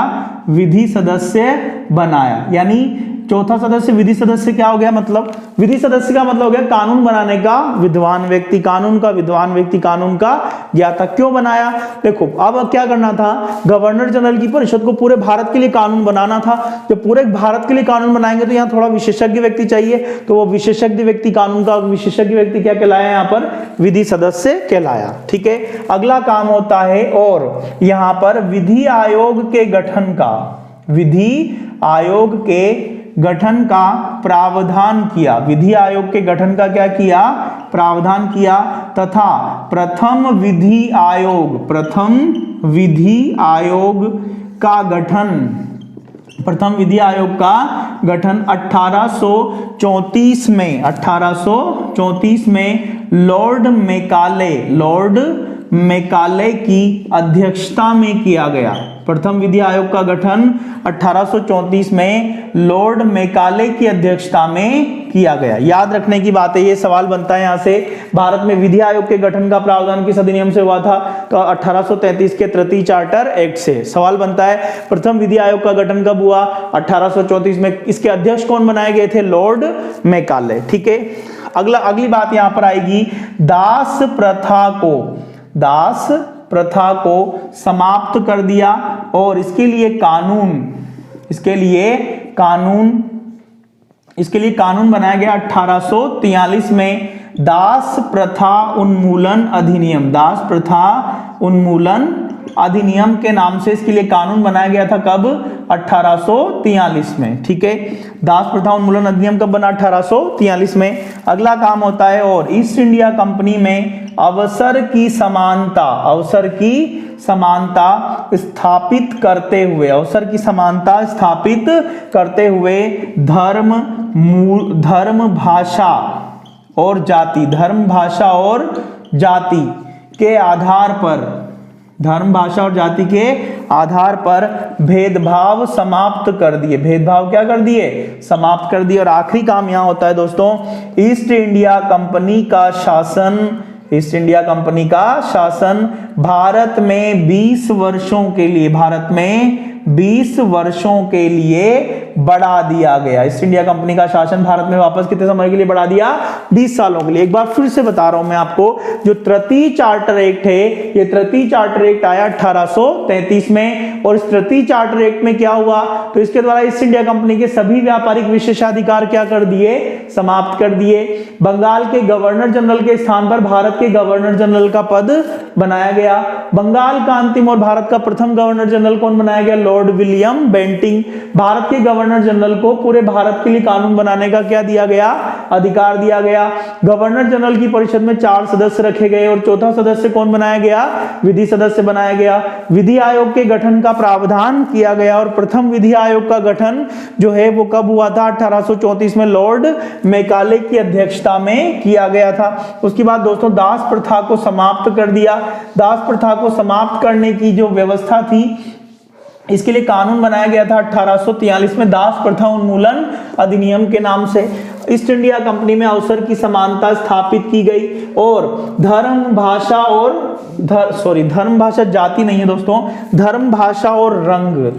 विधि सदस्य बनाया। यानी चौथा सदस्य विधि सदस्य क्या हो गया, मतलब विधि सदस्य का मतलब हो गया कानून बनाने का विद्वान व्यक्ति, कानून का विद्वान व्यक्ति, कानून का ज्ञाता। क्यों बनाया, देखो अब क्या करना था, गवर्नर जनरल की परिषद को पूरे भारत के लिए कानून बनाना था। जब पूरे भारत के लिए कानून बनाएंगे तो यहाँ थोड़ा विशेषज्ञ व्यक्ति चाहिए, तो वो विशेषज्ञ व्यक्ति, कानून का विशेषज्ञ व्यक्ति क्या कहलाया, यहाँ पर विधि सदस्य कहलाया। ठीक है, अगला काम होता है, और यहाँ पर विधि आयोग के गठन का, विधि आयोग के गठन का प्रावधान किया। विधि आयोग के गठन का क्या किया, प्रावधान किया, तथा प्रथम विधि आयोग, प्रथम विधि आयोग का गठन, प्रथम विधि आयोग का गठन 1834 में, 1834 में लॉर्ड मेकाले, लॉर्ड मेकाले की अध्यक्षता में किया गया। प्रथम विधि आयोग का गठन 1834 में लॉर्ड मेकाले की अध्यक्षता में किया गया। याद रखने की बात है, ये सवाल बनता है यहां से, भारत में विधि आयोग के गठन का प्रावधान किस अधिनियम से हुआ था, तो 1833 के तृतीय चार्टर एक्ट से। सवाल बनता है प्रथम विधि आयोग का गठन कब हुआ, 1834 में। इसके अध्यक्ष कौन बनाए गए थे, लॉर्ड मेकाले। ठीक है, अगली बात यहां पर आएगी, दास प्रथा को, दास प्रथा को समाप्त कर दिया, और इसके लिए कानून, इसके लिए कानून बनाया गया 1843 में, दास प्रथा उन्मूलन अधिनियम, दास प्रथा उन्मूलन अधिनियम के नाम से इसके लिए कानून बनाया गया था। कब, 1843 में। ठीक है, दास प्रथा उन्मूलन अधिनियम कब बना, 1843 में। अगला काम होता है, और ईस्ट इंडिया कंपनी में अवसर की समानता, अवसर की समानता स्थापित करते हुए, अवसर की समानता स्थापित करते हुए धर्म भाषा और जाति, धर्म भाषा और जाति के आधार पर, धर्म भाषा और जाति के आधार पर भेदभाव समाप्त कर दिए। भेदभाव क्या कर दिए, समाप्त कर दिए। और आखिरी काम यहां होता है दोस्तों, ईस्ट इंडिया कंपनी का शासन, ईस्ट इंडिया कंपनी का शासन भारत में 20 वर्षों के लिए, भारत में 20 वर्षों के लिए बढ़ा दिया गया। ईस्ट इंडिया कंपनी का शासन भारत में वापस कितने समय के लिए बढ़ा दिया? 20 सालों के लिए। एक बार फिर से बता रहा हूं मैं आपको, जो तृतीय चार्टर एक्ट है, ये तृतीय चार्टर एक्ट आया 1833 में, और इस तृतीय चार्टर एक्ट में क्या हुआ, तो इसके द्वारा ईस्ट इंडिया कंपनी के सभी व्यापारिक विशेषाधिकार क्या कर दिए? समाप्त कर दिए। बंगाल के गवर्नर जनरल के स्थान पर भारत के गवर्नर जनरल का पद बनाया गया। बंगाल का अंतिम और भारत का प्रथम गवर्नर जनरल कौन बनाया गया? Lord William Bentinck. भारत के गवर्नर जनरल को पूरे भारत के लिए कानून बनाने का क्या दिया गया? अधिकार दिया गया। गवर्नर जनरल की परिषद में 4 सदस्य रखे गए और चौथा सदस्य कौन बनाया गया? विधि सदस्य बनाया गया। विधि आयोग के गठन का प्रावधान किया गया और प्रथम विधि आयोग का गठन जो है वो कब हुआ था? 1834 में लॉर्ड मैकाले की अध्यक्षता में किया गया था। उसके बाद दोस्तों दास प्रथा को समाप्त कर दिया। दास प्रथा को समाप्त करने की जो व्यवस्था थी, इसके लिए कानून बनाया गया था 1843 में, दास प्रथा उन्मूलन अधिनियम के नाम से। ईस्ट इंडिया कंपनी में अवसर की समानता स्थापित की गई और धर्म भाषा और धर्म भाषा जाति नहीं है दोस्तों, धर्म भाषा और रंग,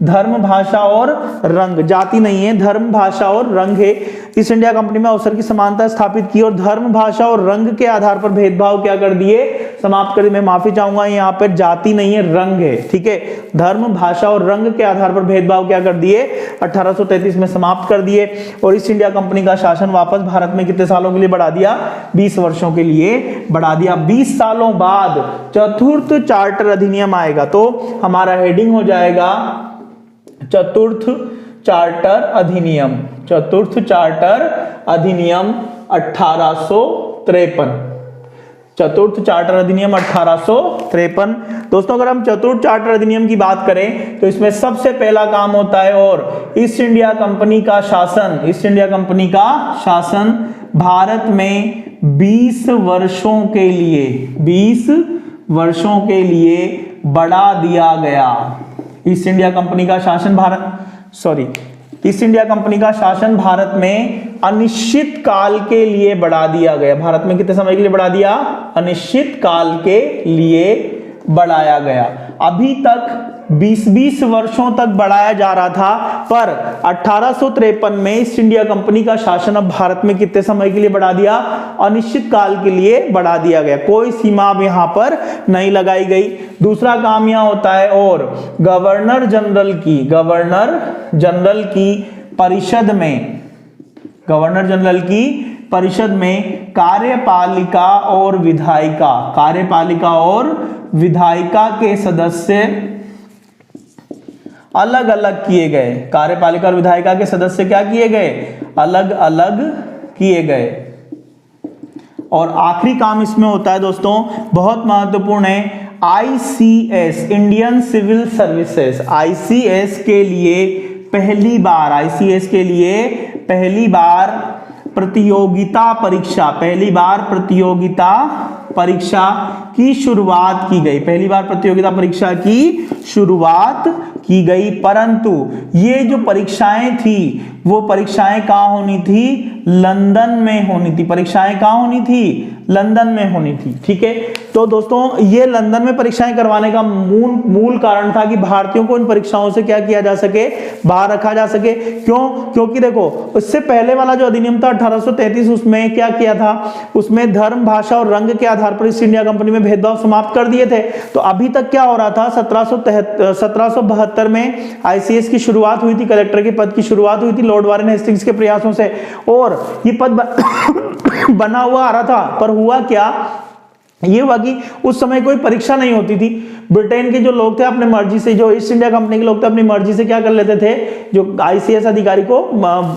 धर्म भाषा और रंग, जाति नहीं है, धर्म भाषा और रंग है। ईस्ट इंडिया कंपनी में अवसर की समानता स्थापित की और धर्म भाषा और रंग के आधार पर भेदभाव क्या कर दिए? समाप्त कर दिए। मैं माफी चाहूंगा, यहाँ पर जाति नहीं है, रंग है, ठीक है। धर्म भाषा और रंग के आधार पर भेदभाव क्या कर दिए? 1833 में समाप्त कर दिए। और ईस्ट इंडिया कंपनी का शासन वापस भारत में कितने सालों के लिए बढ़ा दिया? 20 वर्षों के लिए बढ़ा दिया। 20 सालों बाद चतुर्थ चार्टर अधिनियम आएगा, तो हमारा हेडिंग हो जाएगा चतुर्थ चार्टर अधिनियम। चतुर्थ चार्टर अधिनियम 1853। चतुर्थ चार्टर अधिनियम 1853। दोस्तों अगर हम चतुर्थ चार्टर अधिनियम की बात करें तो इसमें सबसे पहला काम होता है, और ईस्ट इंडिया कंपनी का शासन, ईस्ट इंडिया कंपनी का शासन भारत में 20 वर्षों के लिए, 20 वर्षों के लिए बढ़ा दिया गया। ईस्ट इंडिया कंपनी का शासन ईस्ट इंडिया कंपनी का शासन भारत में अनिश्चित काल के लिए बढ़ा दिया गया। भारत में कितने समय के लिए बढ़ा दिया? अनिश्चित काल के लिए बढ़ाया गया। अभी तक 20-20 वर्षों तक बढ़ाया जा रहा था, पर 1853 में ईस्ट इंडिया कंपनी का शासन अब भारत में कितने समय के लिए बढ़ा दिया? अनिश्चित काल के लिए बढ़ा दिया गया। कोई सीमा अब यहां पर नहीं लगाई गई। दूसरा काम यहां होता है, और गवर्नर जनरल की परिषद में कार्यपालिका और विधायिका के सदस्य अलग अलग किए गए। कार्यपालिका और विधायिका के सदस्य क्या किए गए? अलग अलग किए गए। और आखिरी काम इसमें होता है दोस्तों, बहुत महत्वपूर्ण है, ICS Indian civil services. ICS के लिए पहली बार प्रतियोगिता परीक्षा की शुरुआत की गई। पहली बार प्रतियोगिता परीक्षा की शुरुआत की गई, परंतु ये जो परीक्षाएं थी वो परीक्षाएं कहाँ होनी थी? लंदन में होनी थी। परीक्षाएं कहाँ होनी थी? लंदन में होनी थी, ठीक है। तो दोस्तों ये लंदन में परीक्षाएं करवाने का मूल कारण था कि भारतीयों को इन परीक्षाओं से क्या किया जा सके? बाहर रखा जा सके। क्यों? क्योंकि देखो उससे पहले वाला जो अधिनियम था 1833, उसमें क्या किया था? उसमें धर्म भाषा और रंग के आधार पर ईस्ट इंडिया कंपनी में भेदभाव समाप्त कर दिए थे। तो अभी तक क्या हो रहा था? 1772 में ICS की शुरुआत हुई थी, कलेक्टर के पद की शुरुआत हुई थी लॉर्ड वारेन हेस्टिंग्स के प्रयासों से, और ये पद बना हुआ आ रहा था। पर हुआ क्या? ये हुआ कि उस समय कोई परीक्षा नहीं होती थी। ब्रिटेन के जो लोग थे अपने मर्जी से, जो ईस्ट इंडिया कंपनी के लोग थे अपनी मर्जी से क्या कर लेते थे? जो ICS अधिकारी को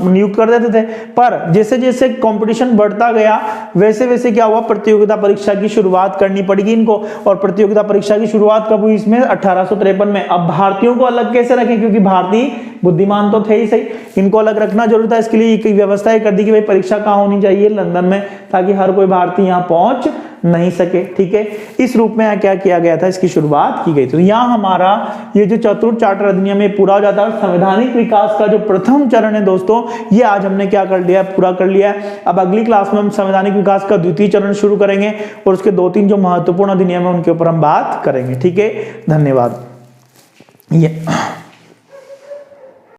नियुक्त कर देते थे। पर जैसे जैसे कंपटीशन बढ़ता गया वैसे वैसे क्या हुआ? प्रतियोगिता परीक्षा की शुरुआत करनी पड़ेगी इनको। और प्रतियोगिता परीक्षा की शुरुआत कब हुई? इसमें 1853 में। अब भारतीयों को अलग कैसे रखें? क्योंकि भारतीय बुद्धिमान तो थे ही सही, इनको अलग रखना जरूरी था। इसके लिए व्यवस्था कर दी कि भाई परीक्षा कहाँ होनी चाहिए? लंदन में, ताकि हर कोई भारतीय यहाँ पहुंच नहीं सके, ठीक है। इस रूप में क्या किया गया था? इसकी शुरुआत की गई। तो यहाँ हमारा ये जो चतुर्थ चार्टर अधिनियम है पूरा हो जाता है। संवैधानिक विकास का जो प्रथम चरण है दोस्तों, ये आज हमने क्या कर लिया? पूरा कर लिया है। अब अगली क्लास में हम संवैधानिक विकास का द्वितीय चरण शुरू करेंगे और उसके 2-3 जो महत्वपूर्ण अधिनियम है उनके ऊपर हम बात करेंगे, ठीक है। धन्यवाद। ये